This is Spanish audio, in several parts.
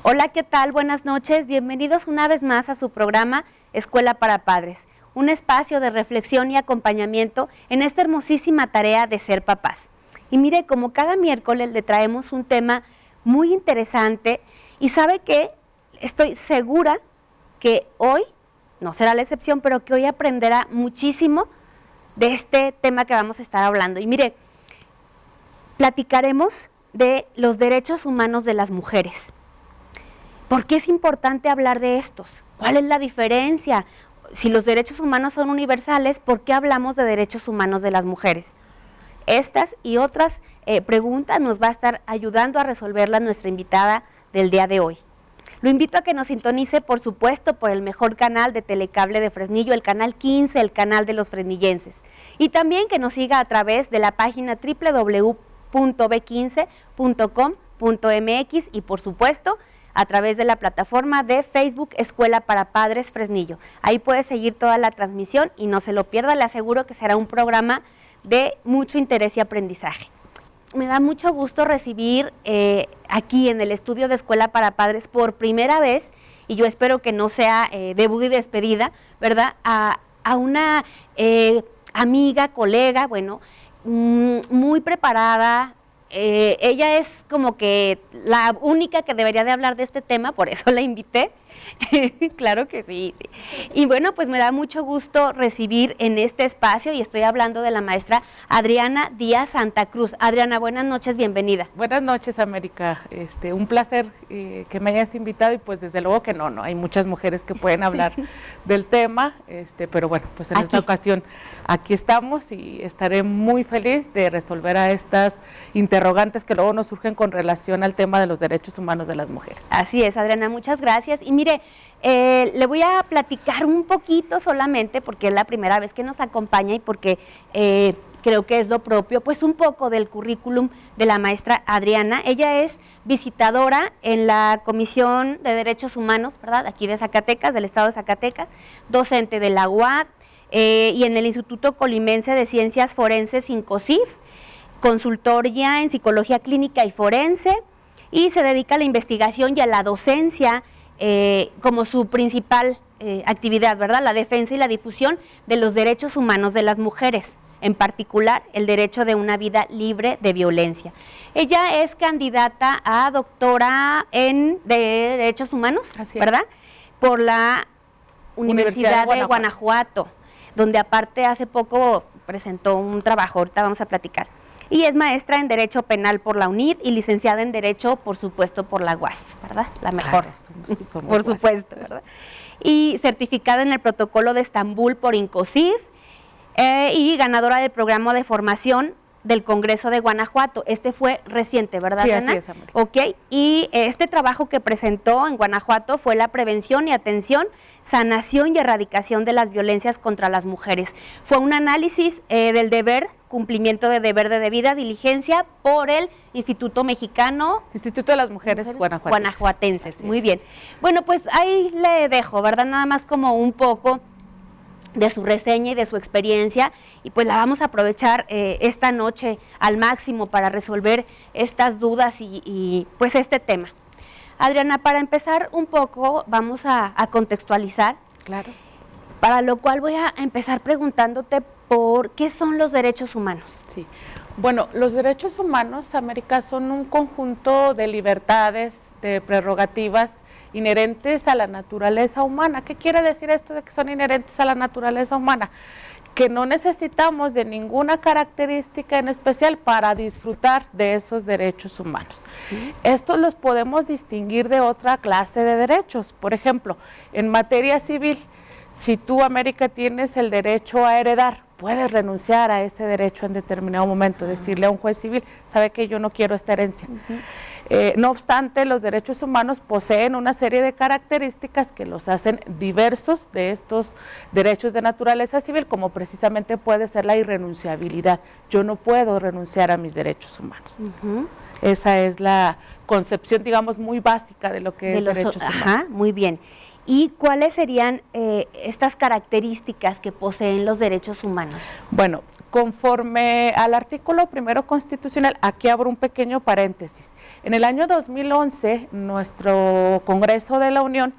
Hola, ¿qué tal? Buenas noches. Bienvenidos una vez más a su programa Escuela para Padres, un espacio de reflexión y acompañamiento en esta hermosísima tarea de ser papás. Y mire, como cada miércoles le traemos un tema muy interesante y sabe que estoy segura que hoy, no será la excepción, pero que hoy aprenderá muchísimo de este tema que vamos a estar hablando. Y mire, platicaremos de los derechos humanos de las mujeres. ¿Por qué es importante hablar de estos? ¿Cuál es la diferencia? Si los derechos humanos son universales, ¿por qué hablamos de derechos humanos de las mujeres? Estas y otras preguntas nos va a estar ayudando a resolverlas nuestra invitada del día de hoy. Lo invito a que nos sintonice, por supuesto, por el mejor canal de Telecable de Fresnillo, el canal 15, el canal de los fresnillenses. Y también que nos siga a través de la página www.b15.com.mx y, por supuesto, a través de la plataforma de Facebook Escuela para Padres Fresnillo. Ahí puede seguir toda la transmisión y no se lo pierda, le aseguro que será un programa de mucho interés y aprendizaje. Me da mucho gusto recibir aquí en el estudio de Escuela para Padres por primera vez, y yo espero que no sea debut y despedida, ¿verdad? A una amiga, colega, bueno, muy preparada. Ella es como que la única que debería de hablar de este tema, por eso la invité. Claro que sí, sí. Y bueno, pues me da mucho gusto recibir en este espacio, y estoy hablando de la maestra Adriana Díaz Santa Cruz. Adriana, buenas noches, bienvenida. Buenas noches, América. Un placer que me hayas invitado, y pues desde luego que no, hay muchas mujeres que pueden hablar del tema, pero bueno, pues en esta ocasión aquí estamos y estaré muy feliz de resolver a estas interrogantes que luego nos surgen con relación al tema de los derechos humanos de las mujeres. Así es, Adriana, muchas gracias. Y mire, le voy a platicar un poquito solamente, porque es la primera vez que nos acompaña y porque creo que es lo propio, pues un poco del currículum de la maestra Adriana. Ella es visitadora en la Comisión de Derechos Humanos, ¿verdad?, aquí de Zacatecas, del estado de Zacatecas, docente de la UAD y en el Instituto Colimense de Ciencias Forenses, INCOCIF, consultoria en psicología clínica y forense, y se dedica a la investigación y a la docencia como su principal actividad, ¿verdad?, la defensa y la difusión de los derechos humanos de las mujeres, en particular el derecho de una vida libre de violencia. Ella es candidata a doctora en Derechos Humanos, ¿verdad?, por la Universidad de Guanajuato, donde aparte hace poco presentó un trabajo, ahorita vamos a platicar. Y es maestra en Derecho Penal por la UNID y licenciada en Derecho, por supuesto, por la UAS, ¿verdad? La mejor, claro, somos por supuesto, ¿verdad? Y certificada en el Protocolo de Estambul por INCOCIF y ganadora del programa de formación del Congreso de Guanajuato. Este fue reciente, ¿verdad, Ana? Sí, así es, Ok, y este trabajo que presentó en Guanajuato fue la prevención y atención, sanación y erradicación de las violencias contra las mujeres. Fue un análisis del deber, cumplimiento de deber de debida diligencia por el Instituto Mexicano. Instituto de las Mujeres Guanajuatenses. Muy bien. Bueno, pues ahí le dejo, ¿verdad? Nada más como un poco de su reseña y de su experiencia, y pues la vamos a aprovechar esta noche al máximo para resolver estas dudas y pues este tema. Adriana, para empezar un poco vamos a contextualizar. Claro. Para lo cual voy a empezar preguntándote por qué son los derechos humanos. Sí. Bueno, los derechos humanos, América, son un conjunto de libertades, de prerrogativas inherentes a la naturaleza humana. ¿Qué quiere decir esto de que son inherentes a la naturaleza humana? Que no necesitamos de ninguna característica en especial para disfrutar de esos derechos humanos. Estos los podemos distinguir de otra clase de derechos. Por ejemplo, en materia civil, si tú, América, tienes el derecho a heredar, puedes renunciar a ese derecho en determinado momento, decirle a un juez civil, sabe que yo no quiero esta herencia. No obstante, los derechos humanos poseen una serie de características que los hacen diversos de estos derechos de naturaleza civil, como precisamente puede ser la irrenunciabilidad. Yo no puedo renunciar a mis derechos humanos. Esa es la concepción, digamos, muy básica de lo que es derechos humanos. Ajá, muy bien. ¿Y cuáles serían estas características que poseen los derechos humanos? Bueno, Conforme al artículo primero constitucional, aquí abro un pequeño paréntesis. En el año 2011, nuestro Congreso de la Unión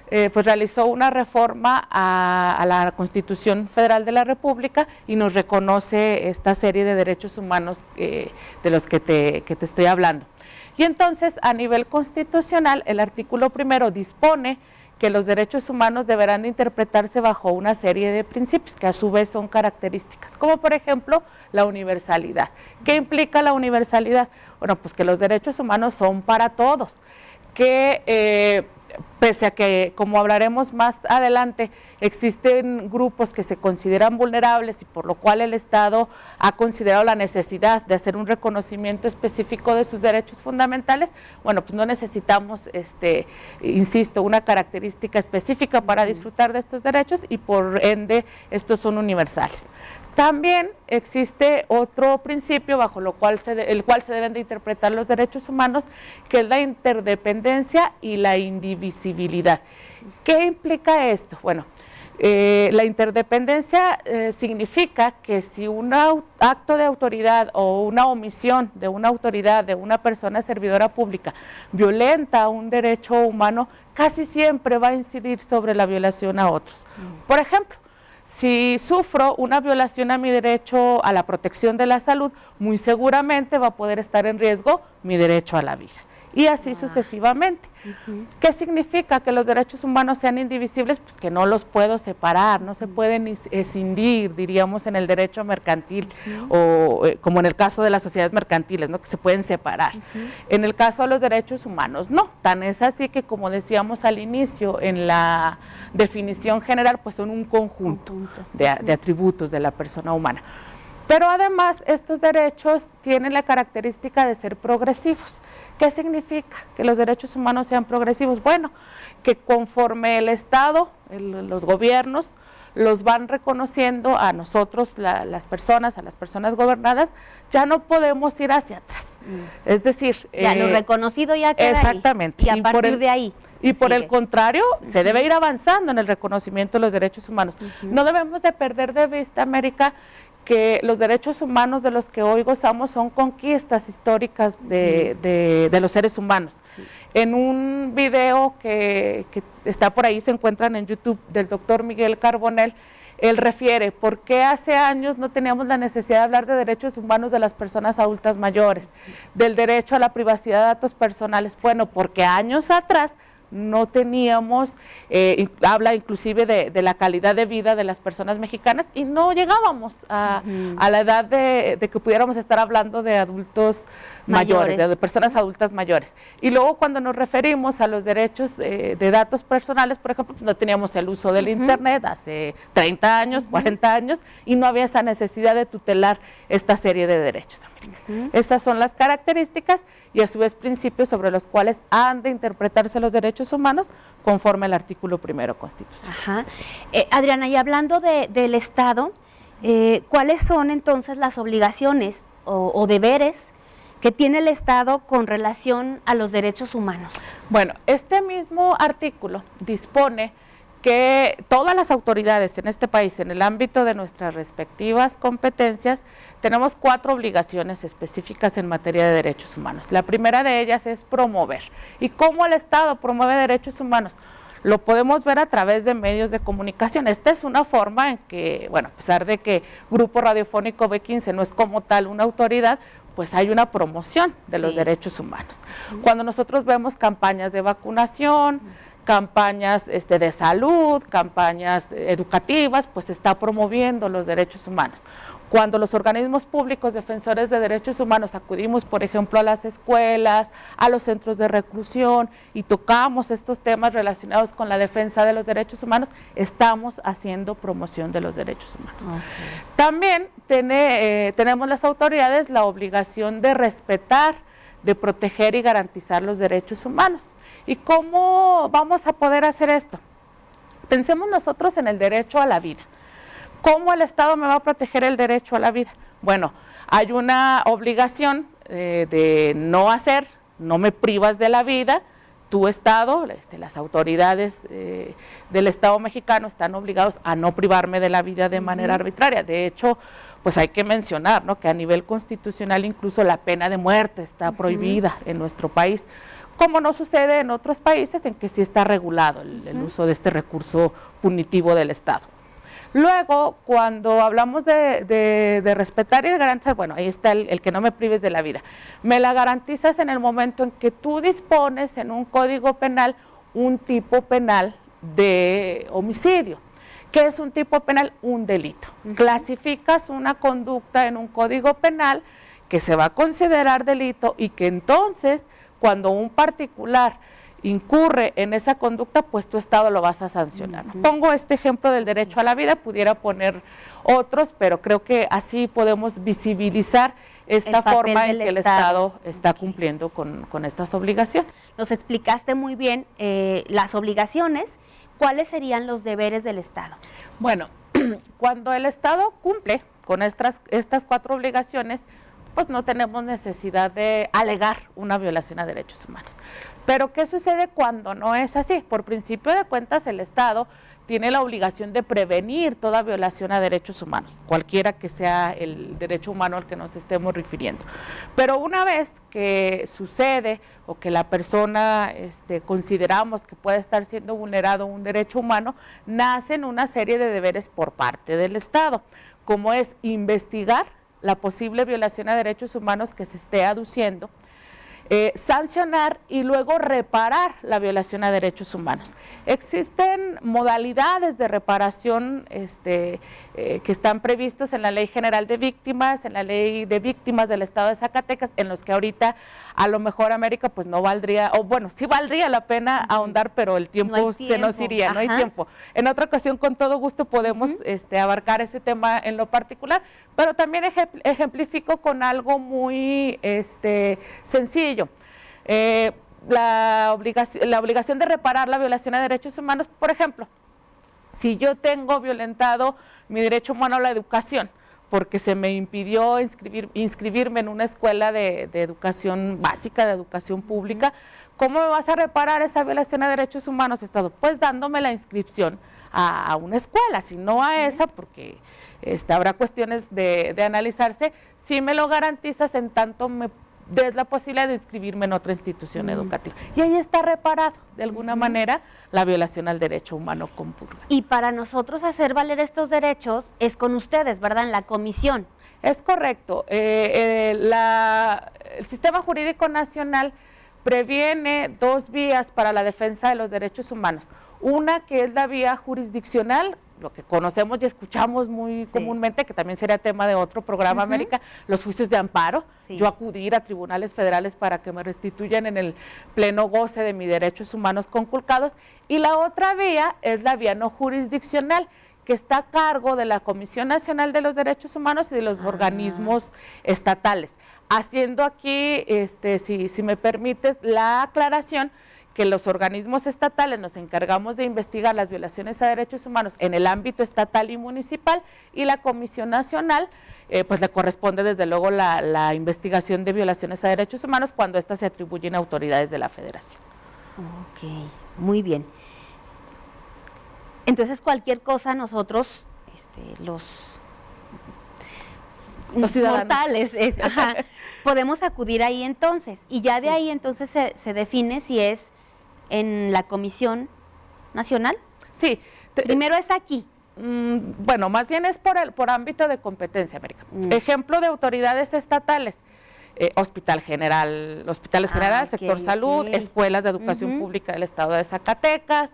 pues realizó una reforma a la Constitución Federal de la República y nos reconoce esta serie de derechos humanos de los que te estoy hablando. Y entonces, a nivel constitucional, el artículo primero dispone que los derechos humanos deberán de interpretarse bajo una serie de principios que a su vez son características, como por ejemplo la universalidad. ¿Qué implica la universalidad? Bueno, pues que los derechos humanos son para todos, que pese a que, como hablaremos más adelante, existen grupos que se consideran vulnerables y por lo cual el Estado ha considerado la necesidad de hacer un reconocimiento específico de sus derechos fundamentales, bueno, pues no necesitamos, insisto, una característica específica para disfrutar de estos derechos y por ende estos son universales. También existe otro principio bajo el cual se deben de interpretar los derechos humanos, que es la interdependencia y la indivisibilidad. ¿Qué implica esto? Bueno, la interdependencia significa que si un acto de autoridad o una omisión de una autoridad, de una persona servidora pública, violenta un derecho humano, casi siempre va a incidir sobre la violación a otros. Por ejemplo, si sufro una violación a mi derecho a la protección de la salud, muy seguramente va a poder estar en riesgo mi derecho a la vida. Y así sucesivamente. ¿Qué significa que los derechos humanos sean indivisibles? Pues que no los puedo separar, no se pueden escindir, diríamos, en el derecho mercantil, o como en el caso de las sociedades mercantiles, ¿no? Que se pueden separar. En el caso de los derechos humanos, no. Tan es así que, como decíamos al inicio, en la definición general, pues son un conjunto de atributos de la persona humana. Pero además, estos derechos tienen la característica de ser progresivos. ¿Qué significa que los derechos humanos sean progresivos? Bueno, que conforme el Estado, los gobiernos, los van reconociendo a nosotros, a las personas gobernadas, ya no podemos ir hacia atrás. Es decir, ya lo reconocido ya queda exactamente. Ahí. Y a partir de ahí. Y por el contrario, se debe ir avanzando en el reconocimiento de los derechos humanos. No debemos de perder de vista, América, que los derechos humanos de los que hoy gozamos son conquistas históricas de los seres humanos. En un video que está por ahí, se encuentran en YouTube, del doctor Miguel Carbonell, él refiere por qué hace años no teníamos la necesidad de hablar de derechos humanos de las personas adultas mayores, del derecho a la privacidad de datos personales. Bueno, porque años atrás no teníamos, habla inclusive de la calidad de vida de las personas mexicanas y no llegábamos a la edad de que pudiéramos estar hablando de adultos mayores, de personas adultas mayores. Y luego cuando nos referimos a los derechos de datos personales, por ejemplo, pues no teníamos el uso del Internet hace 30 años, 40 años, y no había esa necesidad de tutelar esta serie de derechos. Estas son las características y a su vez principios sobre los cuales han de interpretarse los derechos humanos conforme al artículo primero constitucional. Adriana, y hablando del Estado, ¿cuáles son entonces las obligaciones o deberes que tiene el Estado con relación a los derechos humanos? Bueno, este mismo artículo dispone que todas las autoridades en este país, en el ámbito de nuestras respectivas competencias, tenemos 4 obligaciones específicas en materia de derechos humanos. La primera de ellas es promover. ¿Y cómo el Estado promueve derechos humanos? Lo podemos ver a través de medios de comunicación. Esta es una forma en que, bueno, a pesar de que Grupo Radiofónico B15 no es como tal una autoridad, pues hay una promoción de los derechos humanos. Cuando nosotros vemos campañas de vacunación, campañas de salud, campañas educativas, pues está promoviendo los derechos humanos. Cuando los organismos públicos defensores de derechos humanos acudimos, por ejemplo, a las escuelas, a los centros de reclusión y tocamos estos temas relacionados con la defensa de los derechos humanos, estamos haciendo promoción de los derechos humanos. También tenemos las autoridades la obligación de respetar, de proteger y garantizar los derechos humanos. ¿Y cómo vamos a poder hacer esto? Pensemos nosotros en el derecho a la vida. ¿Cómo el Estado me va a proteger el derecho a la vida? Bueno, hay una obligación de no hacer, no me privas de la vida, tu Estado, las autoridades del Estado mexicano están obligados a no privarme de la vida de manera arbitraria. De hecho, pues hay que mencionar, ¿no?, que a nivel constitucional incluso la pena de muerte está prohibida en nuestro país, como no sucede en otros países en que sí está regulado el uso de este recurso punitivo del Estado. Luego, cuando hablamos de respetar y de garantizar, bueno, ahí está el que no me prives de la vida. Me la garantizas en el momento en que tú dispones en un código penal un tipo penal de homicidio. ¿Qué es un tipo penal? Un delito. Clasificas una conducta en un código penal que se va a considerar delito y que entonces, cuando un particular incurre en esa conducta, pues tu Estado lo vas a sancionar. Pongo este ejemplo del derecho a la vida, pudiera poner otros, pero creo que así podemos visibilizar esta forma en que el Estado está cumpliendo con estas obligaciones. Nos explicaste muy bien las obligaciones. ¿Cuáles serían los deberes del Estado? Bueno, cuando el Estado cumple con estas 4 obligaciones, pues no tenemos necesidad de alegar una violación a derechos humanos. Pero ¿qué sucede cuando no es así? Por principio de cuentas, el Estado tiene la obligación de prevenir toda violación a derechos humanos, cualquiera que sea el derecho humano al que nos estemos refiriendo. Pero una vez que sucede o que la persona consideramos que puede estar siendo vulnerado un derecho humano, nacen una serie de deberes por parte del Estado, como es investigar la posible violación a derechos humanos que se esté aduciendo, sancionar y luego reparar la violación a derechos humanos. Existen modalidades de reparación que están previstos en la Ley General de Víctimas, en la Ley de Víctimas del Estado de Zacatecas, en los que ahorita a lo mejor, América, pues no valdría, o bueno, sí valdría la pena ahondar, pero el tiempo se nos iría, no hay tiempo. En otra ocasión, con todo gusto, podemos abarcar ese tema en lo particular, pero también ejemplifico con algo muy sencillo. La obligación de reparar la violación a derechos humanos, por ejemplo, si yo tengo violentado mi derecho humano a la educación, porque se me impidió inscribirme en una escuela de educación básica, de educación pública, ¿cómo me vas a reparar esa violación a derechos humanos, Estado? Pues dándome la inscripción a una escuela, si no a esa, porque habrá cuestiones de analizarse, si me lo garantizas en tanto me des la posibilidad de inscribirme en otra institución educativa. Y ahí está reparado, de alguna manera, la violación al derecho humano con purga. Y para nosotros hacer valer estos derechos es con ustedes, ¿verdad?, en la comisión. Es correcto. El Sistema Jurídico Nacional previene 2 vías para la defensa de los derechos humanos. Una que es la vía jurisdiccional, lo que conocemos y escuchamos muy comúnmente, que también sería tema de otro programa, América, los juicios de amparo, yo acudir a tribunales federales para que me restituyan en el pleno goce de mis derechos humanos conculcados, y la otra vía es la vía no jurisdiccional, que está a cargo de la Comisión Nacional de los Derechos Humanos y de los organismos estatales. Haciendo aquí, si me permites, la aclaración que los organismos estatales nos encargamos de investigar las violaciones a derechos humanos en el ámbito estatal y municipal, y la Comisión Nacional pues le corresponde desde luego la investigación de violaciones a derechos humanos cuando éstas se atribuyen a autoridades de la Federación. Ok, muy bien. Entonces cualquier cosa nosotros, los mortales, podemos acudir ahí entonces, y ya de ahí entonces se define si es en la Comisión Nacional. Sí. Primero es aquí. Bueno, más bien es por ámbito de competencia, América. Ejemplo de autoridades estatales: Hospitales Generales, Sector Salud, Escuelas de Educación Pública del Estado de Zacatecas,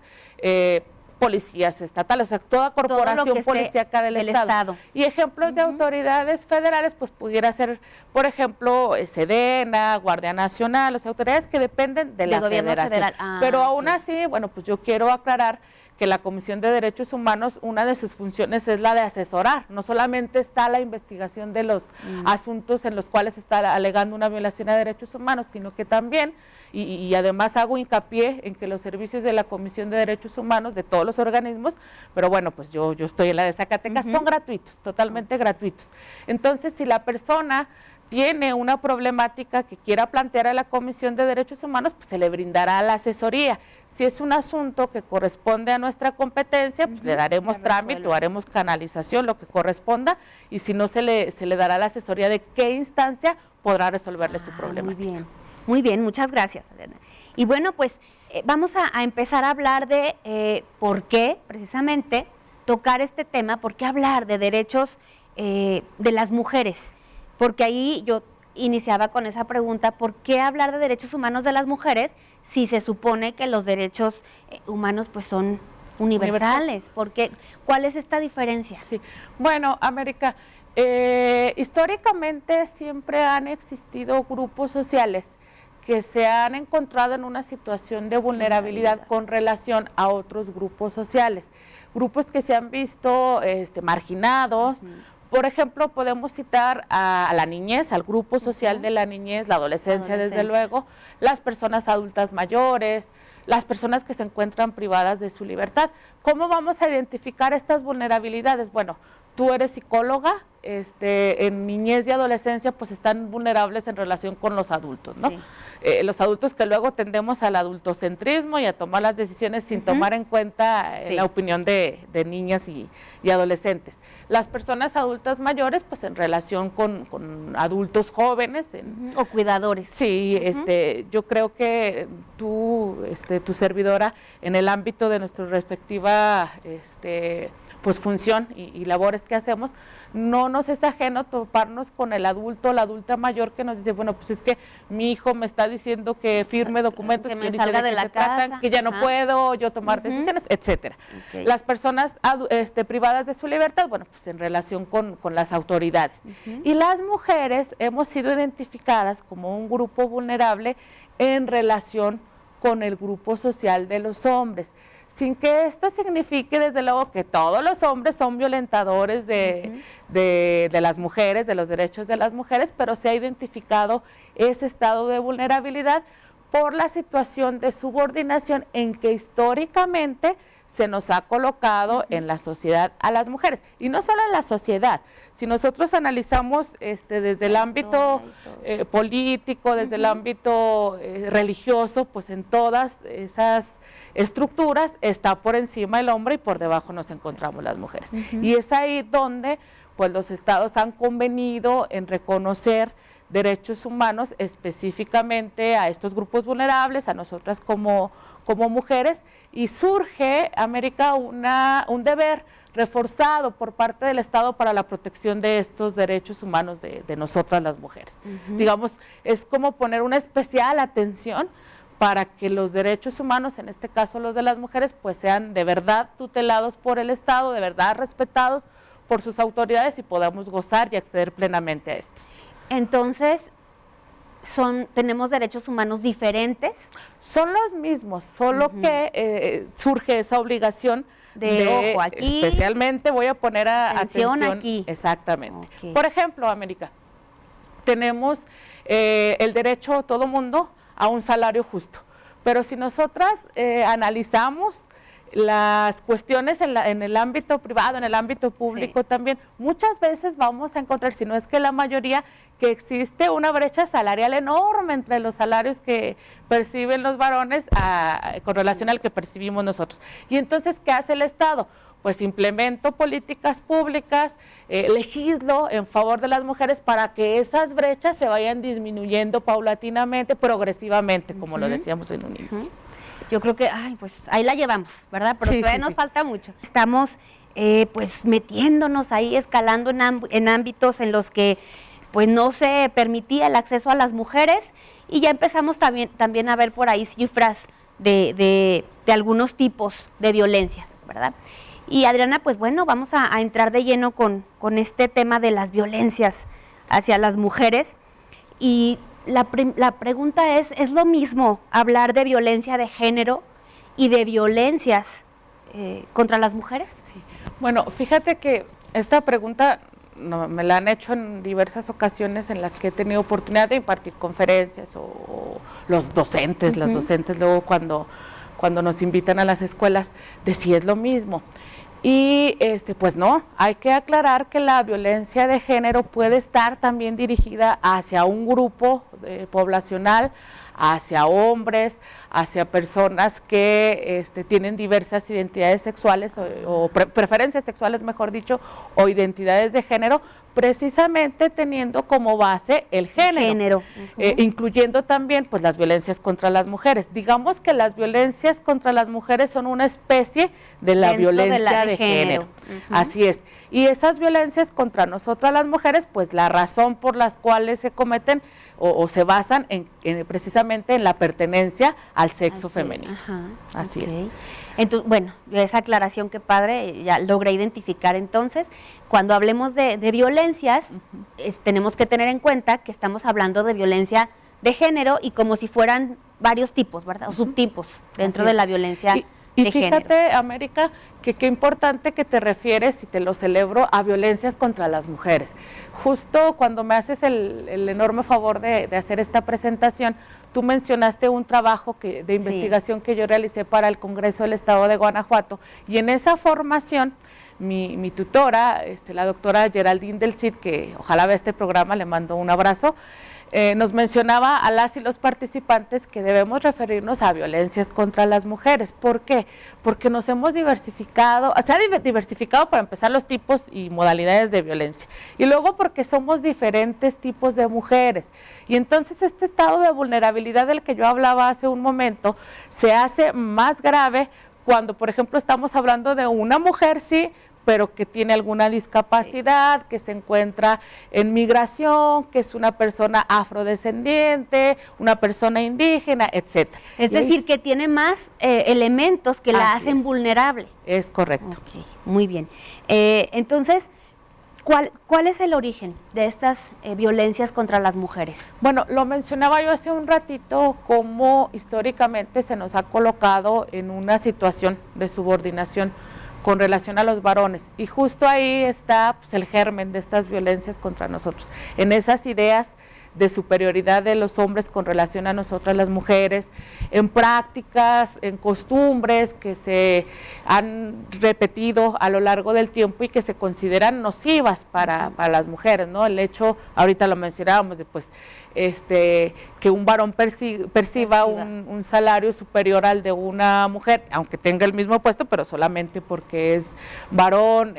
policías estatales, o sea, toda corporación policíaca del Estado. Y ejemplos de autoridades federales, pues pudiera ser, por ejemplo, Sedena, Guardia Nacional, o sea, autoridades que dependen de la Federación. Pero aún así, bueno, pues yo quiero aclarar que la Comisión de Derechos Humanos, una de sus funciones es la de asesorar. No solamente está la investigación de los asuntos en los cuales está alegando una violación a derechos humanos, sino que también, y además hago hincapié en que los servicios de la Comisión de Derechos Humanos, de todos los organismos, pero bueno, pues yo estoy en la de Zacatecas, son gratuitos, totalmente gratuitos. Entonces, si la persona tiene una problemática que quiera plantear a la Comisión de Derechos Humanos, pues se le brindará la asesoría. Si es un asunto que corresponde a nuestra competencia, pues le daremos trámite o haremos canalización, lo que corresponda, y si no, se le dará la asesoría de qué instancia podrá resolverle su problemática. Muy bien, muchas gracias, Adriana. Y bueno, pues vamos a empezar a hablar de por qué, precisamente, tocar este tema, por qué hablar de derechos de las mujeres. Porque ahí yo iniciaba con esa pregunta, ¿por qué hablar de derechos humanos de las mujeres si se supone que los derechos humanos pues son universales? ¿Cuál es esta diferencia? Sí. Bueno, América, históricamente siempre han existido grupos sociales que se han encontrado en una situación de vulnerabilidad con relación a otros grupos sociales, grupos que se han visto marginados. Por ejemplo, podemos citar a la niñez, al grupo social de la niñez, la adolescencia, desde luego, las personas adultas mayores, las personas que se encuentran privadas de su libertad. ¿Cómo vamos a identificar estas vulnerabilidades? Bueno, tú eres psicóloga, en niñez y adolescencia pues están vulnerables en relación con los adultos, ¿no? Sí. Los adultos que luego tendemos al adultocentrismo y a tomar las decisiones sin tomar en cuenta la opinión de niñas y adolescentes. Las personas adultas mayores pues en relación con adultos jóvenes. O cuidadores. Sí, yo creo que tu servidora en el ámbito de nuestra respectiva pues función y labores que hacemos, no nos es ajeno toparnos con el adulto o la adulta mayor que nos dice, bueno, pues es que mi hijo me está diciendo que firme documentos que me salga de la casa, que ya no puedo yo tomar decisiones, etcétera. Okay. Las personas privadas de su libertad, bueno, pues en relación con las autoridades. Y las mujeres hemos sido identificadas como un grupo vulnerable en relación con el grupo social de los hombres, sin que esto signifique desde luego que todos los hombres son violentadores de las mujeres, de los derechos de las mujeres, pero se ha identificado ese estado de vulnerabilidad por la situación de subordinación en que históricamente se nos ha colocado en la sociedad a las mujeres. Y no solo en la sociedad, si nosotros analizamos desde el ámbito político, desde el ámbito religioso, pues en todas esas estructuras está por encima el hombre y por debajo nos encontramos las mujeres. Y es ahí donde pues los estados han convenido en reconocer derechos humanos específicamente a estos grupos vulnerables, a nosotras como mujeres, y surge, América, un deber reforzado por parte del Estado para la protección de estos derechos humanos de nosotras las mujeres. Digamos, es como poner una especial atención para que los derechos humanos, en este caso los de las mujeres, pues sean de verdad tutelados por el Estado, de verdad respetados por sus autoridades y podamos gozar y acceder plenamente a estos. Entonces, ¿tenemos derechos humanos diferentes? Son los mismos, solo que surge esa obligación de ojo, aquí, especialmente voy a poner atención aquí. Exactamente. Okay. Por ejemplo, América, tenemos el derecho todo mundo a un salario justo, pero si nosotras analizamos las cuestiones en el ámbito privado, en el ámbito público también, muchas veces vamos a encontrar, si no es que la mayoría, que existe una brecha salarial enorme entre los salarios que perciben los varones con relación al que percibimos nosotros. Y entonces, ¿qué hace el Estado? Pues implemento políticas públicas, legislo en favor de las mujeres para que esas brechas se vayan disminuyendo paulatinamente, progresivamente, como lo decíamos en un inicio. Yo creo que, pues ahí la llevamos, ¿verdad? Pero todavía nos falta mucho. Estamos pues metiéndonos ahí, escalando en ámbitos en los que pues no se permitía el acceso a las mujeres y ya empezamos también a ver por ahí cifras de algunos tipos de violencias, ¿verdad? Y Adriana, pues bueno, vamos a entrar de lleno con este tema de las violencias hacia las mujeres. Y la pregunta ¿es lo mismo hablar de violencia de género y de violencias contra las mujeres? Sí. Bueno, fíjate que esta pregunta me la han hecho en diversas ocasiones en las que he tenido oportunidad de impartir conferencias o los docentes, las docentes luego cuando nos invitan a las escuelas, de si es lo mismo. Y pues no, hay que aclarar que la violencia de género puede estar también dirigida hacia un grupo poblacional, hacia hombres, hacia personas que tienen diversas identidades sexuales o preferencias sexuales, mejor dicho, o identidades de género, precisamente teniendo como base el género. Incluyendo también pues las violencias contra las mujeres. Digamos que las violencias contra las mujeres son una especie de la violencia de género. Así es. Y esas violencias contra nosotras las mujeres, pues la razón por las cuales se cometen o se basan precisamente en la pertenencia al sexo femenino. Así es. Entonces, bueno, esa aclaración que padre, ya logré identificar. Entonces, cuando hablemos de violencias, tenemos que tener en cuenta que estamos hablando de violencia de género y como si fueran varios tipos, ¿verdad? O subtipos dentro de la violencia y de fíjate, género. América, que qué importante que te refieres, y te lo celebro, a violencias contra las mujeres. Justo cuando me haces el enorme favor de hacer esta presentación, tú mencionaste un trabajo de investigación que yo realicé para el Congreso del Estado de Guanajuato, y en esa formación mi tutora, la doctora Geraldine del Cid, que ojalá vea este programa, le mando un abrazo, nos mencionaba a las y los participantes que debemos referirnos a violencias contra las mujeres. ¿Por qué? Porque nos hemos diversificado, se ha diversificado para empezar los tipos y modalidades de violencia, y luego porque somos diferentes tipos de mujeres, y entonces este estado de vulnerabilidad del que yo hablaba hace un momento se hace más grave cuando, por ejemplo, estamos hablando de una mujer, sí, pero que tiene alguna discapacidad, que se encuentra en migración, que es una persona afrodescendiente, una persona indígena, etcétera. Es decir, que tiene más elementos que la hacen vulnerable. Es correcto. Okay, muy bien. Entonces, ¿cuál es el origen de estas violencias contra las mujeres? Bueno, lo mencionaba yo hace un ratito, cómo históricamente se nos ha colocado en una situación de subordinación con relación a los varones, y justo ahí está pues, el germen de estas violencias contra nosotros, en esas ideas de superioridad de los hombres con relación a nosotras las mujeres, en prácticas, en costumbres que se han repetido a lo largo del tiempo y que se consideran nocivas para las mujeres, ¿no? El hecho, ahorita lo mencionábamos, de pues que un varón perciba un salario superior al de una mujer, aunque tenga el mismo puesto, pero solamente porque es varón,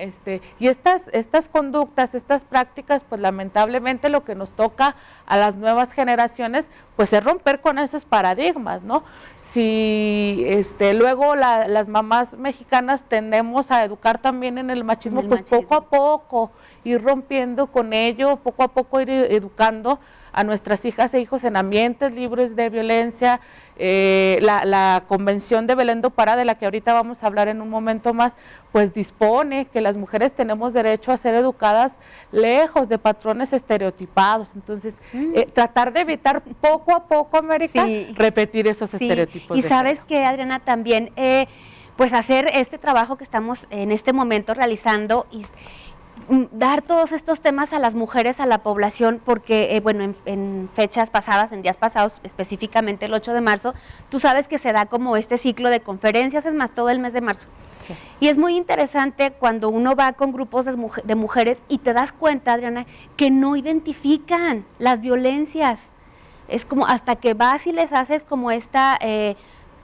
y estas conductas, estas prácticas, pues lamentablemente lo que nos toca a las nuevas generaciones, pues es romper con esos paradigmas, ¿no? Si luego las mamás mexicanas tendemos a educar también en el machismo, poco a poco ir rompiendo con ello, poco a poco ir educando a nuestras hijas e hijos en ambientes libres de violencia. La Convención de Belén do Pará, de la que ahorita vamos a hablar en un momento más, pues dispone que las mujeres tenemos derecho a ser educadas lejos de patrones estereotipados. Entonces, tratar de evitar poco a poco, América, repetir esos estereotipos. Y sabes que, Adriana, también pues hacer este trabajo que estamos en este momento realizando y dar todos estos temas a las mujeres, a la población, porque, bueno, en fechas pasadas, en días pasados, específicamente el 8 de marzo, tú sabes que se da como este ciclo de conferencias, es más, todo el mes de marzo. Sí. Y es muy interesante cuando uno va con grupos de mujeres y te das cuenta, Adriana, que no identifican las violencias. Es como hasta que vas y les haces como esta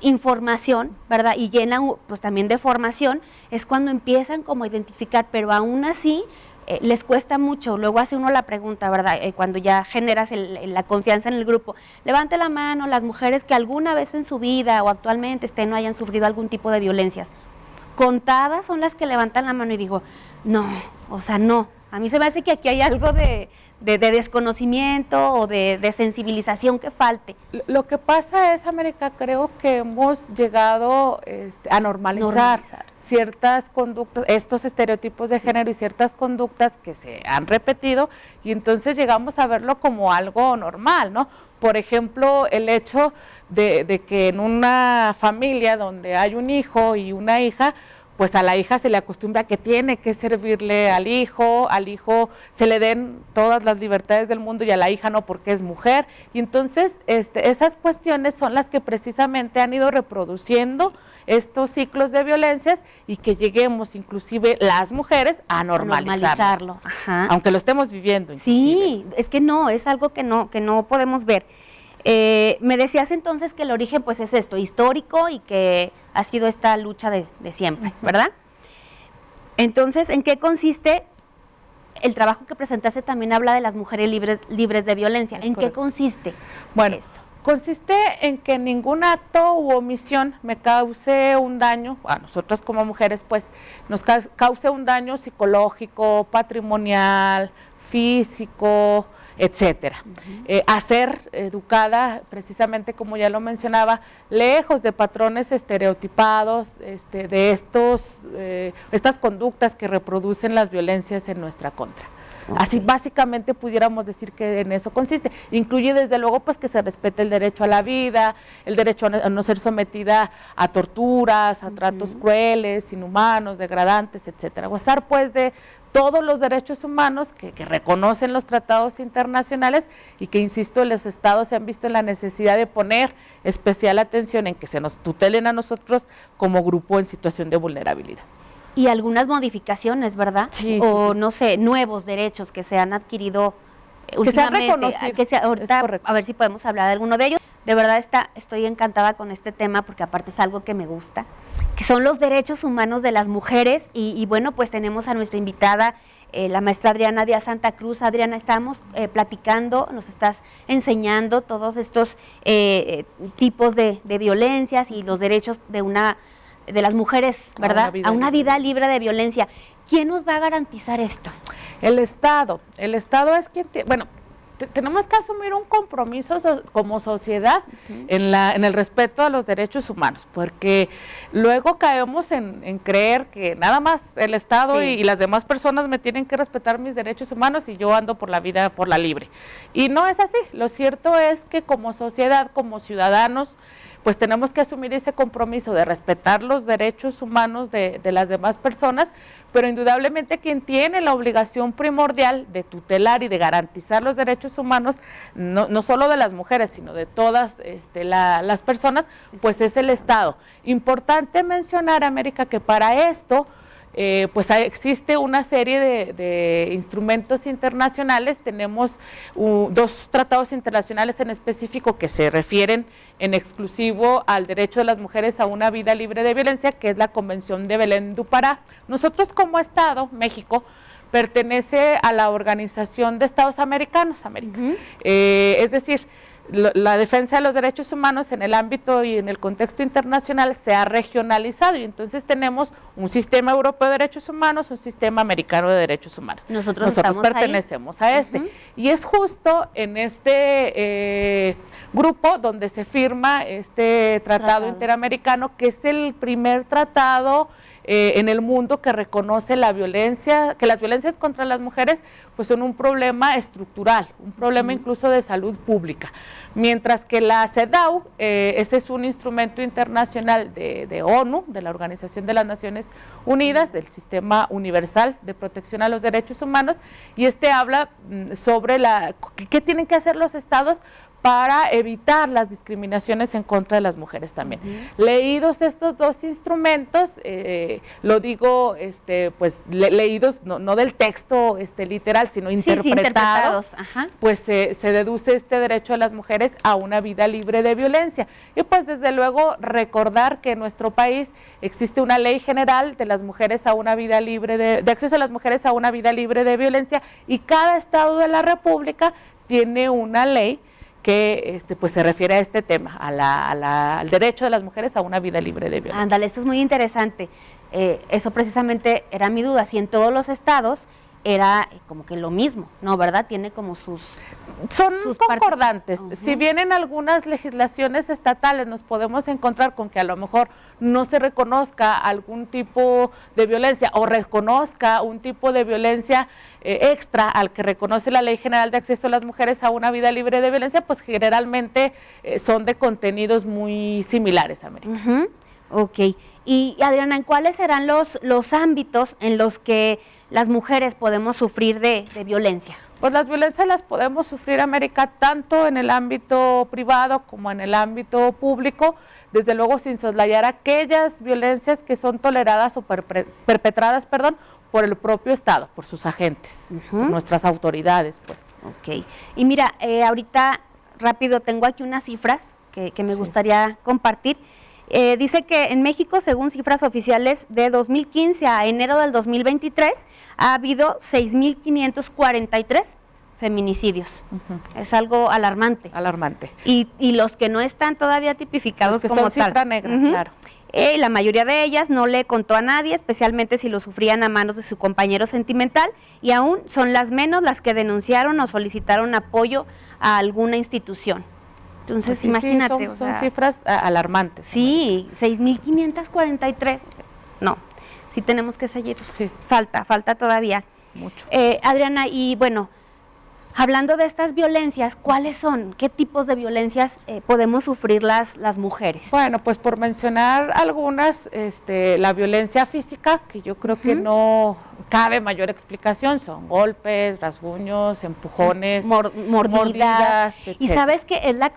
información, ¿verdad? Y llenan pues también de formación, es cuando empiezan como a identificar, pero aún así les cuesta mucho. Luego hace uno la pregunta, ¿verdad? Cuando ya generas la confianza en el grupo, levante la mano las mujeres que alguna vez en su vida o actualmente no hayan sufrido algún tipo de violencias. Contadas son las que levantan la mano y digo, no, o sea, no. A mí se me hace que aquí hay algo de desconocimiento o de sensibilización que falte. Lo que pasa es, América, creo que hemos llegado a normalizar ciertas conductas, estos estereotipos de género y ciertas conductas que se han repetido, y entonces llegamos a verlo como algo normal, ¿no? Por ejemplo, el hecho de que en una familia donde hay un hijo y una hija, pues a la hija se le acostumbra que tiene que servirle al hijo se le den todas las libertades del mundo y a la hija no porque es mujer. Y entonces esas cuestiones son las que precisamente han ido reproduciendo estos ciclos de violencias y que lleguemos inclusive las mujeres a normalizarlo. Ajá. Aunque lo estemos viviendo inclusive. Sí, es que no, es algo que no podemos ver. Me decías entonces que el origen pues es esto, histórico, y que ha sido esta lucha de siempre, ¿verdad? Entonces, ¿en qué consiste? El trabajo que presentaste también habla de las mujeres libres de violencia. ¿En qué consiste esto? Consiste en que ningún acto u omisión me cause un daño, a nosotras como mujeres, pues nos cause un daño psicológico, patrimonial, físico, etcétera. A ser educada, precisamente como ya lo mencionaba, lejos de patrones estereotipados, de estas conductas que reproducen las violencias en nuestra contra. Así básicamente pudiéramos decir que en eso consiste. Incluye desde luego pues que se respete el derecho a la vida, el derecho a no ser sometida a torturas, a tratos crueles, inhumanos, degradantes, etcétera. Gozar pues de todos los derechos humanos que reconocen los tratados internacionales y que, insisto, los estados se han visto en la necesidad de poner especial atención en que se nos tutelen a nosotros como grupo en situación de vulnerabilidad. Y algunas modificaciones, ¿verdad? Sí, o sí. no sé, nuevos derechos que se han adquirido que se han últimamente. reconocido. Ahorita, a ver si podemos hablar de alguno de ellos. De verdad estoy encantada con este tema porque aparte es algo que me gusta, que son los derechos humanos de las mujeres y bueno, pues tenemos a nuestra invitada, la maestra Adriana Díaz Santa Cruz. Adriana, estamos platicando, nos estás enseñando todos estos tipos de violencias y los derechos de las mujeres, ¿verdad? A una vida libre de violencia. ¿Quién nos va a garantizar esto? El Estado es quien tenemos que asumir un compromiso como sociedad en el respeto a los derechos humanos, porque luego caemos en creer que nada más el Estado y las demás personas me tienen que respetar mis derechos humanos y yo ando por la vida por la libre. Y no es así. Lo cierto es que como sociedad, como ciudadanos, pues tenemos que asumir ese compromiso de respetar los derechos humanos de las demás personas, pero indudablemente quien tiene la obligación primordial de tutelar y de garantizar los derechos humanos, no solo de las mujeres, sino de todas las personas, pues es el Estado. Importante mencionar, América, que para esto pues existe una serie de instrumentos internacionales. Tenemos dos tratados internacionales en específico que se refieren en exclusivo al derecho de las mujeres a una vida libre de violencia, que es la Convención de Belén do Pará. Nosotros como Estado, México, pertenece a la Organización de Estados Americanos, América. Es decir, la defensa de los derechos humanos en el ámbito y en el contexto internacional se ha regionalizado y entonces tenemos un sistema europeo de derechos humanos, un sistema americano de derechos humanos. Nosotros pertenecemos a este. Y es justo en este grupo donde se firma este tratado interamericano, que es el primer tratado en el mundo que reconoce la violencia, que las violencias contra las mujeres pues son un problema estructural, un problema incluso de salud pública. Mientras que la CEDAW, ese es un instrumento internacional de ONU, de la Organización de las Naciones Unidas, del Sistema Universal de Protección a los Derechos Humanos, y habla sobre qué tienen que hacer los estados para evitar las discriminaciones en contra de las mujeres también. Leídos estos dos instrumentos, lo digo pues leídos no del texto literal, sino interpretados, pues se deduce este derecho de las mujeres a una vida libre de violencia. Y pues desde luego recordar que en nuestro país existe una ley general de las mujeres a una vida libre de acceso a las mujeres a una vida libre de violencia, y cada estado de la República tiene una ley que pues se refiere a este tema, al derecho de las mujeres a una vida libre de violencia. Ándale, esto es muy interesante. Eso precisamente era mi duda, si en todos los estados era como que lo mismo, ¿no? ¿Verdad? Tiene como sus concordantes. Si bien en algunas legislaciones estatales nos podemos encontrar con que a lo mejor no se reconozca algún tipo de violencia o reconozca un tipo de violencia extra al que reconoce la Ley General de Acceso a las Mujeres a una Vida Libre de Violencia, pues generalmente son de contenidos muy similares, América. Ok. Y Adriana, ¿en cuáles serán los ámbitos en los que las mujeres podemos sufrir de violencia? Pues las violencias las podemos sufrir, América, tanto en el ámbito privado como en el ámbito público, desde luego sin soslayar aquellas violencias que son toleradas o perpetradas, por el propio Estado, por sus agentes, por nuestras autoridades, pues. Ok. Y mira, ahorita rápido tengo aquí unas cifras que me gustaría compartir. Dice que en México, según cifras oficiales, de 2015 a enero del 2023, ha habido 6.543 feminicidios. Es algo alarmante. Alarmante. Y los que no están todavía tipificados los que como son cifra tal. negra, claro. La mayoría de ellas no le contó a nadie, especialmente si lo sufrían a manos de su compañero sentimental, y aún son las menos las que denunciaron o solicitaron apoyo a alguna institución. Entonces, pues sí, imagínate. Sí, son cifras alarmantes. Sí, 6.543. No, sí tenemos que seguir. Sí. Falta todavía. Mucho. Adriana, y bueno, hablando de estas violencias, ¿cuáles son? ¿Qué tipos de violencias podemos sufrir las mujeres? Bueno, pues por mencionar algunas, la violencia física, que yo creo que no cabe mayor explicación, son golpes, rasguños, empujones, mordidas, y sabes que es la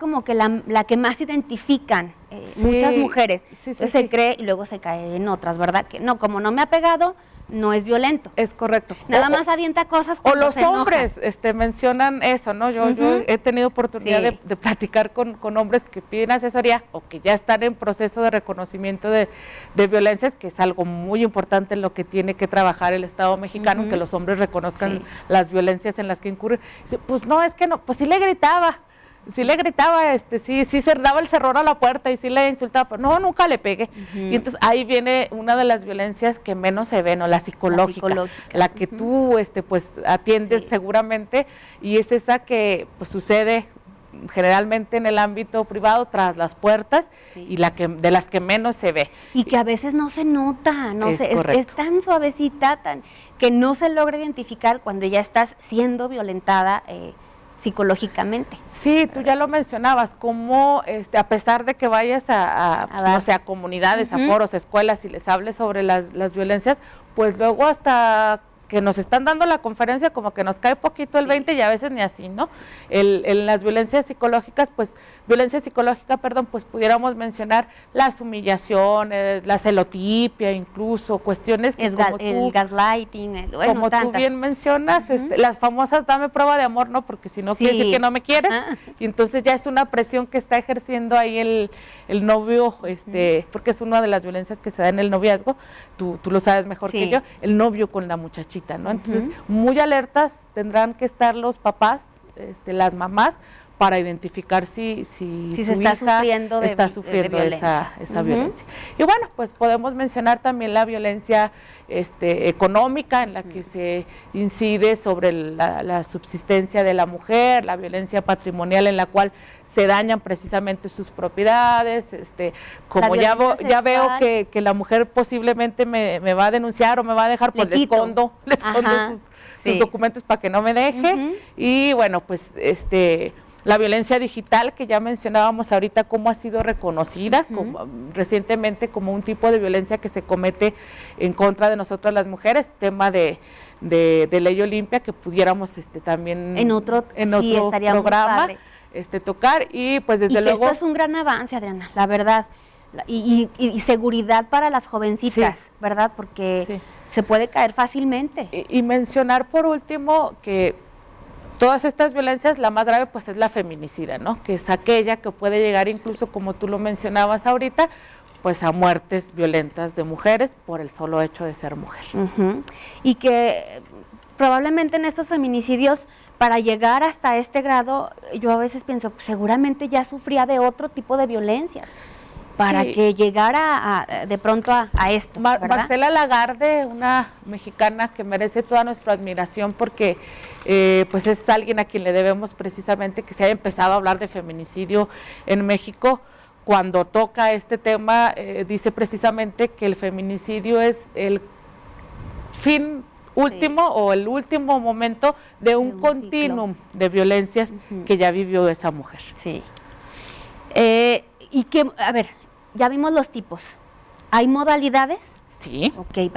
que más identifican muchas mujeres. Se cree y luego se cae en otras, ¿verdad? Que no, como no me ha pegado, no es violento. Es correcto. Nada más avienta cosas o los hombres mencionan eso, ¿no? Yo he tenido oportunidad de platicar con hombres que piden asesoría o que ya están en proceso de reconocimiento de violencias, que es algo muy importante en lo que tiene que trabajar el Estado mexicano, que los hombres reconozcan las violencias en las que incurren. Dice, pues no, es que no, pues sí le gritaba, sí cerraba el cerrón a la puerta y sí le insultaba, pero no, nunca le pegué. Y entonces ahí viene una de las violencias que menos se ven, ¿no? La psicológica, la que tú pues atiendes seguramente, y es esa que pues sucede generalmente en el ámbito privado, tras las puertas, y de las que menos se ve. Y que a veces no se nota, es tan suavecita, que no se logra identificar cuando ya estás siendo violentada psicológicamente. Sí, tú ya lo mencionabas, como a pesar de que vayas a comunidades, a foros, a escuelas, y les hables sobre las violencias, pues luego hasta que nos están dando la conferencia como que nos cae poquito el 20 y a veces ni así, ¿no? En las violencia psicológica, pues pudiéramos mencionar las humillaciones, la celotipia, incluso cuestiones que el gaslighting, como tú bien mencionas, las famosas dame prueba de amor, ¿no? Porque si no quiere decir que no me quieres, y entonces ya es una presión que está ejerciendo ahí el novio, porque es una de las violencias que se da en el noviazgo, tú lo sabes mejor que yo, el novio con la muchachita, ¿no? Entonces, muy alertas tendrán que estar los papás, las mamás, para identificar si su se hija está sufriendo de esa violencia. Y bueno, pues podemos mencionar también la violencia económica, en la que se incide sobre la subsistencia de la mujer, la violencia patrimonial, en la cual se dañan precisamente sus propiedades, como ya veo que la mujer posiblemente me va a denunciar o me va a dejar, pues le escondo sus documentos para que no me deje. Y bueno, pues la violencia digital, que ya mencionábamos ahorita cómo ha sido reconocida recientemente como un tipo de violencia que se comete en contra de nosotras las mujeres, tema de Ley Olimpia, que pudiéramos también en otro programa tocar, y pues desde luego esto es un gran avance, Adriana, la verdad, y seguridad para las jovencitas, ¿verdad? Porque se puede caer fácilmente. Y mencionar por último que todas estas violencias, la más grave pues es la feminicida, ¿no? Que es aquella que puede llegar incluso, como tú lo mencionabas ahorita, pues a muertes violentas de mujeres por el solo hecho de ser mujer. Y que probablemente en estos feminicidios, para llegar hasta este grado, yo a veces pienso, pues seguramente ya sufría de otro tipo de violencias, para que llegara de pronto a esto, ¿verdad? Marcela Lagarde, una mexicana que merece toda nuestra admiración, porque pues es alguien a quien le debemos precisamente que se haya empezado a hablar de feminicidio en México. Cuando toca este tema, dice precisamente que el feminicidio es el fin último o el último momento de un continuum de violencias que ya vivió esa mujer. Sí. Y que, a ver, ya vimos los tipos, ¿Hay modalidades? Sí. Ok,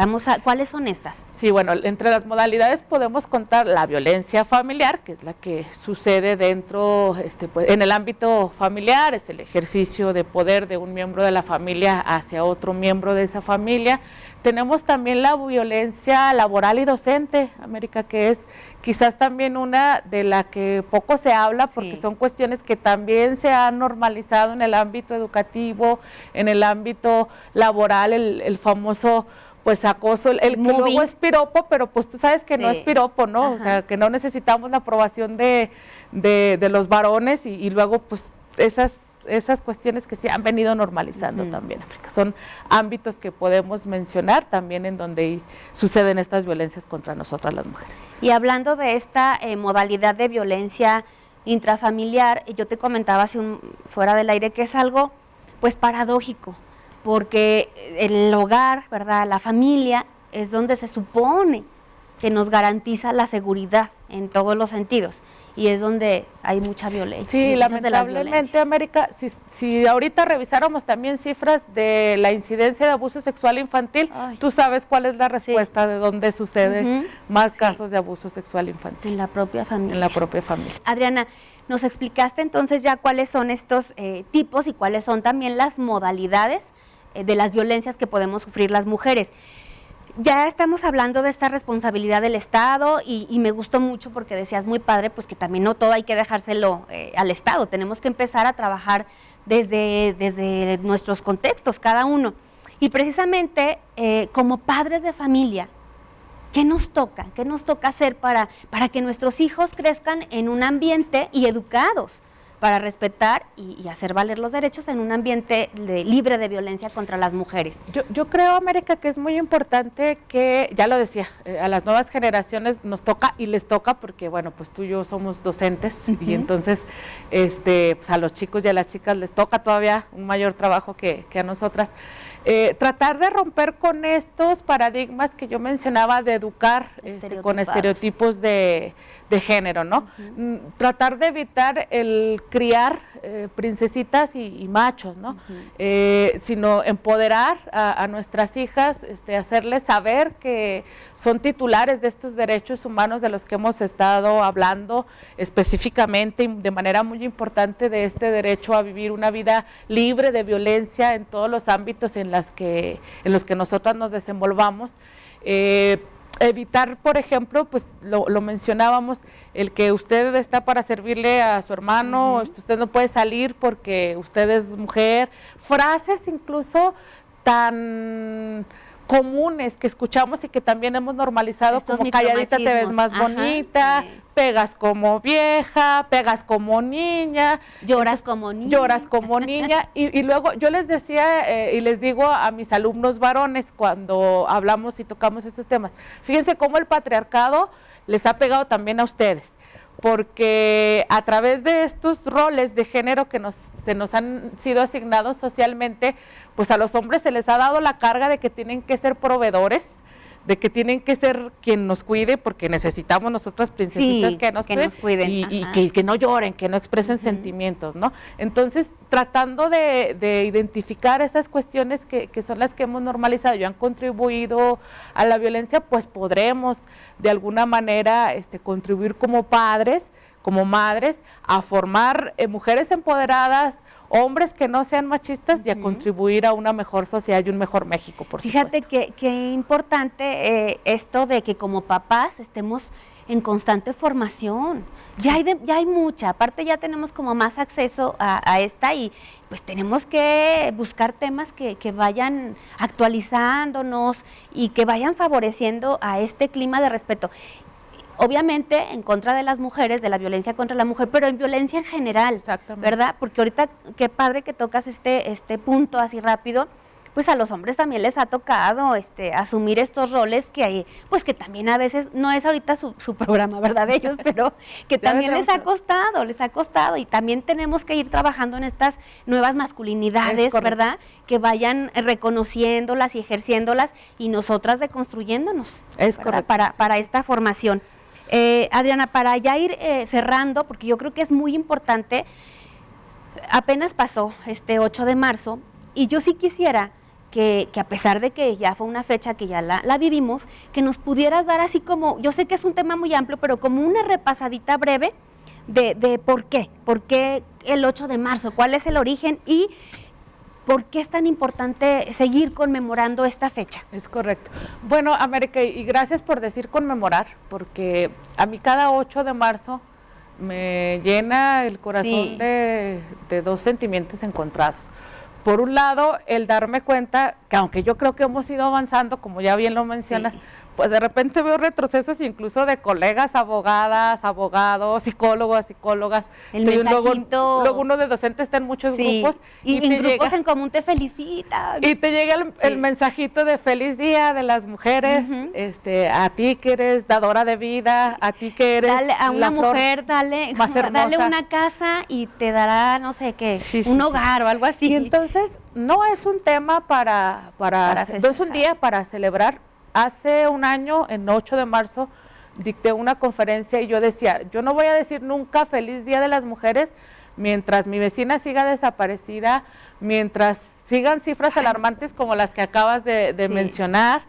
¿cuáles son estas? Sí, bueno, entre las modalidades podemos contar la violencia familiar, que es la que sucede dentro, pues, en el ámbito familiar, es el ejercicio de poder de un miembro de la familia hacia otro miembro de esa familia. Tenemos también la violencia laboral y docente, América, que es quizás también una de la que poco se habla, porque son cuestiones que también se han normalizado en el ámbito educativo, en el ámbito laboral, el famoso pues acoso, el que luego es piropo, pero pues tú sabes que no es piropo, ¿no? Ajá. O sea, que no necesitamos la aprobación de los varones y luego pues esas cuestiones que se han venido normalizando también, África. Son ámbitos que podemos mencionar también en donde suceden estas violencias contra nosotras las mujeres. Y hablando de esta modalidad de violencia intrafamiliar, yo te comentaba fuera del aire que es algo pues paradójico, porque el hogar, ¿verdad?, la familia es donde se supone que nos garantiza la seguridad en todos los sentidos. Y es donde hay mucha violencia. Sí, lamentablemente, América, si ahorita revisáramos también cifras de la incidencia de abuso sexual infantil, tú sabes cuál es la respuesta de dónde sucede más casos de abuso sexual infantil. En la propia familia. En la propia familia. Adriana, nos explicaste entonces ya cuáles son estos tipos y cuáles son también las modalidades de las violencias que podemos sufrir las mujeres. Ya estamos hablando de esta responsabilidad del Estado y me gustó mucho porque decías muy padre, pues que también no todo hay que dejárselo al Estado, tenemos que empezar a trabajar desde nuestros contextos, cada uno. Y precisamente como padres de familia, ¿qué nos toca? ¿Qué nos toca hacer para que nuestros hijos crezcan en un ambiente y educados para respetar y hacer valer los derechos en un ambiente libre de violencia contra las mujeres? Yo creo, América, que es muy importante que, ya lo decía, a las nuevas generaciones nos toca y les toca porque, bueno, pues tú y yo somos docentes y entonces pues a los chicos y a las chicas les toca todavía un mayor trabajo que a nosotras. Tratar de romper con estos paradigmas que yo mencionaba de educar con estereotipos de género, ¿no? Tratar de evitar el criar princesitas y machos, ¿no? Sino empoderar a nuestras hijas, hacerles saber que son titulares de estos derechos humanos de los que hemos estado hablando específicamente y de manera muy importante de este derecho a vivir una vida libre de violencia en todos los ámbitos en los que nosotras nos desenvolvamos. Evitar, por ejemplo, pues lo mencionábamos, el que usted está para servirle a su hermano, usted no puede salir porque usted es mujer, frases incluso tan comunes que escuchamos y que también hemos normalizado, estos como calladita te ves más bonita, pegas como vieja, pegas como niña, lloras como niña. Lloras como niña. Y luego yo les decía y les digo a mis alumnos varones cuando hablamos y tocamos estos temas, fíjense cómo el patriarcado les ha pegado también a ustedes, porque a través de estos roles de género que se nos han sido asignados socialmente, pues a los hombres se les ha dado la carga de que tienen que ser proveedores, de que tienen que ser quien nos cuide, porque necesitamos nosotras princesitas que nos cuiden y que no lloren, que no expresen sentimientos, ¿no? Entonces, tratando de identificar esas cuestiones que son las que hemos normalizado y han contribuido a la violencia, pues podremos de alguna manera contribuir como padres, como madres, a formar mujeres empoderadas, hombres que no sean machistas y a contribuir a una mejor sociedad y un mejor México, por supuesto. Fíjate que importante esto de que como papás estemos en constante formación. Ya hay mucha, aparte ya tenemos como más acceso a esta y pues tenemos que buscar temas que vayan actualizándonos y que vayan favoreciendo a este clima de respeto. Obviamente en contra de las mujeres, de la violencia contra la mujer, pero en violencia en general, ¿verdad? Porque ahorita qué padre que tocas este punto así rápido, pues a los hombres también les ha tocado asumir estos roles que pues que también a veces, no es ahorita su programa, ¿verdad? De ellos, pero que también les ha costado y también tenemos que ir trabajando en estas nuevas masculinidades, ¿verdad? Que vayan reconociéndolas y ejerciéndolas y nosotras deconstruyéndonos. Es correcto. Para esta formación. Adriana, para ya ir cerrando, porque yo creo que es muy importante, apenas pasó este 8 de marzo y yo sí quisiera que a pesar de que ya fue una fecha que ya la vivimos, que nos pudieras dar así como, yo sé que es un tema muy amplio, pero como una repasadita breve de por qué el 8 de marzo, cuál es el origen y por qué es tan importante seguir conmemorando esta fecha. Es correcto. Bueno, América, y gracias por decir conmemorar, porque a mí cada 8 de marzo me llena el corazón de dos sentimientos encontrados. Por un lado, el darme cuenta que aunque yo creo que hemos ido avanzando, como ya bien lo mencionas, pues de repente veo retrocesos incluso de colegas, abogadas, abogados, psicólogos, psicólogas. Luego uno de docentes está en muchos grupos. Y en grupos en común te felicitan. Y te llega el mensajito de feliz día de las mujeres, a ti que eres dadora de vida, a ti que eres dale a una mujer, dale una casa y te dará, no sé qué, un hogar o algo así. Y entonces no es un tema no es un día para celebrar. Hace un año, en 8 de marzo, dicté una conferencia y yo decía, yo no voy a decir nunca feliz Día de las Mujeres mientras mi vecina siga desaparecida, mientras sigan cifras alarmantes como las que acabas de mencionar,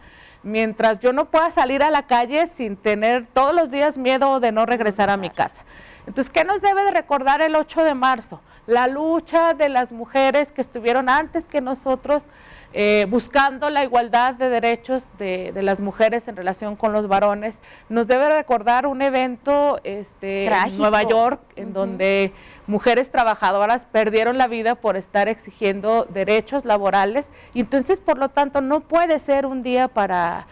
mientras yo no pueda salir a la calle sin tener todos los días miedo de no regresar a mi casa. Entonces, ¿qué nos debe de recordar el 8 de marzo? La lucha de las mujeres que estuvieron antes que nosotros buscando la igualdad de derechos de las mujeres en relación con los varones. Nos debe recordar un evento en Nueva York, en donde mujeres trabajadoras perdieron la vida por estar exigiendo derechos laborales, y entonces, por lo tanto, no puede ser un día para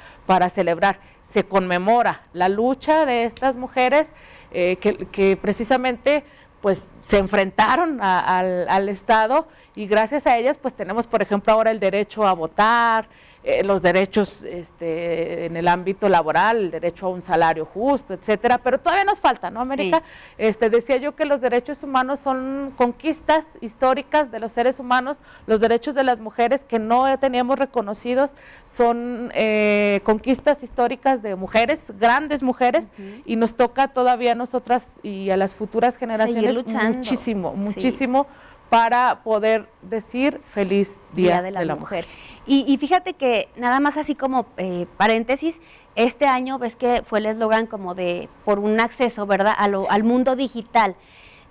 celebrar. Se conmemora la lucha de estas mujeres que precisamente pues se enfrentaron al Estado, y gracias a ellas pues tenemos, por ejemplo, ahora el derecho a votar, los derechos en el ámbito laboral, el derecho a un salario justo, etcétera, pero todavía nos falta, ¿no, América? Sí. Decía yo que los derechos humanos son conquistas históricas de los seres humanos, los derechos de las mujeres que no teníamos reconocidos son conquistas históricas de mujeres, grandes mujeres, y nos toca todavía a nosotras y a las futuras generaciones muchísimo para poder decir feliz Día de la Mujer. Y fíjate que nada más así como paréntesis, este año ves que fue el eslogan como de por un acceso, ¿verdad?, al mundo digital.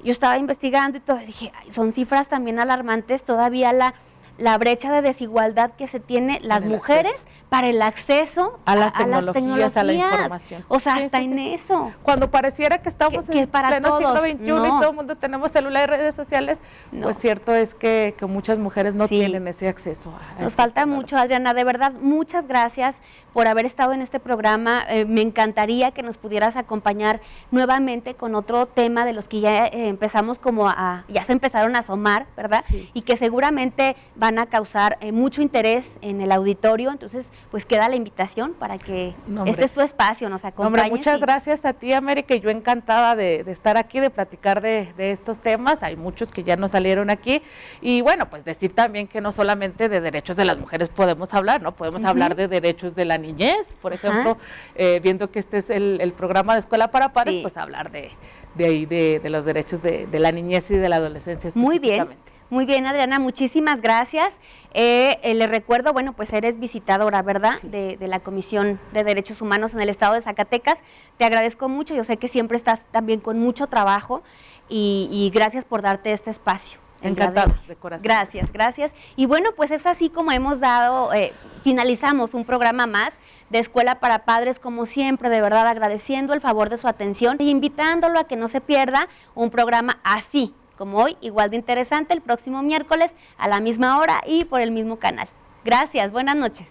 Yo estaba investigando y todo, dije, son cifras también alarmantes, todavía la brecha de desigualdad que se tiene las mujeres para el acceso a las tecnologías, a la información. O sea, hasta en eso. Cuando pareciera que estamos en pleno siglo XXI y todo el mundo tenemos celular y redes sociales, pues cierto es que muchas mujeres no tienen ese acceso. Nos falta mucho, Adriana, de verdad, muchas gracias por haber estado en este programa. Me encantaría que nos pudieras acompañar nuevamente con otro tema de los que ya empezamos ya se empezaron a asomar, ¿verdad? Sí. Y que seguramente van a causar mucho interés en el auditorio. Entonces, pues queda la invitación para que este es tu espacio, nos acompañes. Muchas gracias a ti, América, y yo encantada de estar aquí, de platicar de estos temas. Hay muchos que ya nos salieron aquí, y bueno, pues decir también que no solamente de derechos de las mujeres podemos hablar, ¿no? Podemos hablar de derechos de la niñez, por ejemplo, viendo que este es el programa de Escuela para Padres, pues hablar de los derechos de la niñez y de la adolescencia específicamente. Muy bien, Adriana, muchísimas gracias. Le recuerdo, bueno, pues eres visitadora, ¿verdad?, sí, de la Comisión de Derechos Humanos en el Estado de Zacatecas. Te agradezco mucho, yo sé que siempre estás también con mucho trabajo y gracias por darte este espacio. Encantados, de corazón. Gracias. Y bueno, pues es así como hemos finalizamos un programa más de Escuela para Padres, como siempre, de verdad agradeciendo el favor de su atención e invitándolo a que no se pierda un programa así como hoy, igual de interesante, el próximo miércoles a la misma hora y por el mismo canal. Gracias, buenas noches.